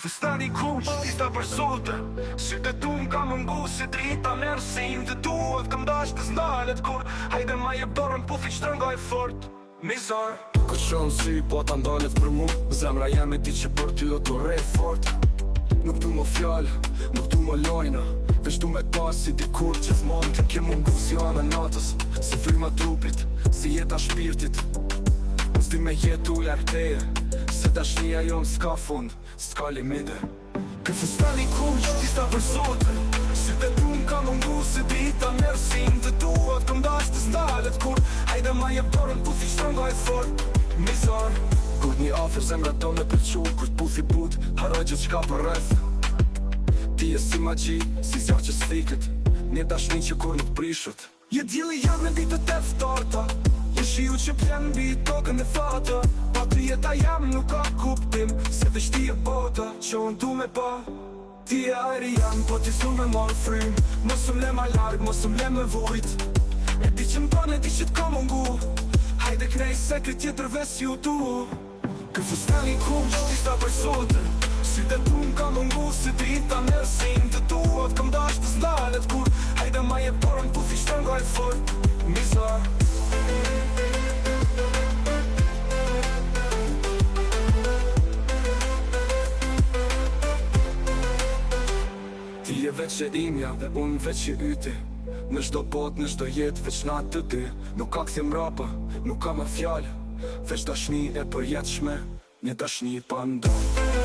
Fustani kuq, tista për sote Sytë tu m'ka mëngu si drita merë si të duhet Këm dash të zdalet kur Hajde ma jep dorën po fi qëtërngaj fort Mizar Këtë shonë si po ta ndalet për mu Zemra jemi ti që për ty o të rej fort Nuk du më fjallë, nuk du më lojna Vesh du me pas si dikur që thmonë Të ke mungu si anë natës Si fryma trupit, si jeta shpirtit S'di me jetu larteje Se dashnia jonë s'ka fund, s'ka limite Këtë fustani kuq, tista për sote Sytë tu m'ka mëngu si drita merë si të duhet Këm dash të zdalet kur Hajde ma jep dorën po fi qëtërngaj fort Mizar Kur një afer zemra do me përqu Kur t'puthi but, haroj gjithë qka për rreth Ti e si magji, si zjarë që s'thikët Një dashni që kur nuk prishët Je djeli janë me ditët e ftarta Je shiu që plen bi tokën e fata Pa të jeta jam nuk ka kuptim Se veç ti e bota që unë du me pa Ti e ajri jam po ti thu me marë frym Mosëm le ma larg, mosëm le me vujt E di që m'ban e di që t'ka mungu Hajde knej se këtë tjetër ves ju tu Kë fustani kuq, tista për sote Sytë tu m'ka mungu si drita merë si të duhet Këm dash të zdalet kur Hajde ma jep dorën po fi qëtërngaj fort Mizar Ti e veç e imja dhe unë veç e yti Në shdo bot, në shdo jet, veç na të dy Nuk ka këthim rapa, nuk ka ma fjallë Veç dashni e përjetshme, një dashni pa ndonë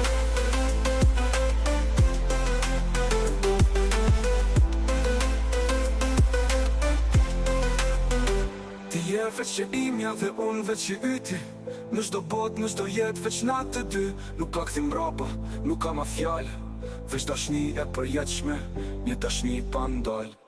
Ti e veç e imja dhe unë veç e yti Në shdo bot, në shdo jet, veç na të dy Nuk ka këthim rapa, nuk ka ma fjallë Veç dashni e përjetshme, një dashni pa ndonë